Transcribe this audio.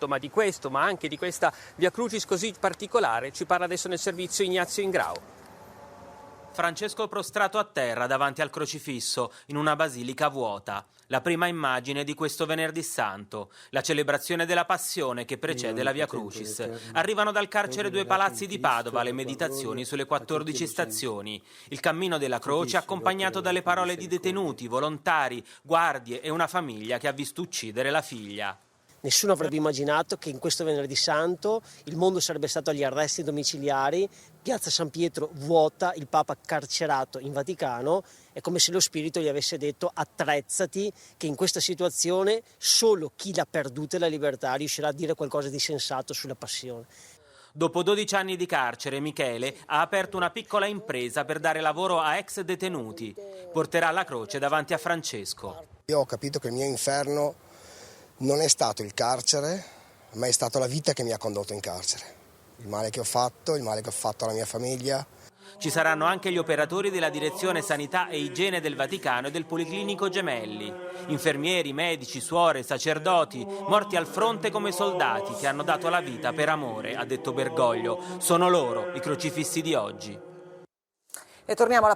Ma di questo, ma anche di questa Via Crucis così particolare, ci parla adesso nel servizio Ignazio Ingrao. Francesco prostrato a terra davanti al crocifisso in una basilica vuota. La prima immagine di questo venerdì santo, la celebrazione della passione che precede la Via Crucis. Arrivano dal carcere Due Palazzi di Padova le meditazioni sulle 14 stazioni. Il cammino della croce accompagnato dalle parole di detenuti, volontari, guardie e una famiglia che ha visto uccidere la figlia. Nessuno avrebbe immaginato che in questo venerdì santo il mondo sarebbe stato agli arresti domiciliari, piazza San Pietro vuota, il Papa carcerato in Vaticano. È come se lo Spirito gli avesse detto: attrezzati, che in questa situazione solo chi l'ha perduta la libertà riuscirà a dire qualcosa di sensato sulla passione. Dopo 12 anni di carcere, Michele ha aperto una piccola impresa per dare lavoro a ex detenuti. Porterà la croce davanti a Francesco. Io ho capito che il mio inferno non è stato il carcere, ma è stata la vita che mi ha condotto in carcere. Il male che ho fatto alla mia famiglia. Ci saranno anche gli operatori della Direzione Sanità e Igiene del Vaticano e del Policlinico Gemelli. Infermieri, medici, suore, sacerdoti, morti al fronte come soldati che hanno dato la vita per amore, ha detto Bergoglio. Sono loro i crocifissi di oggi. E torniamo alla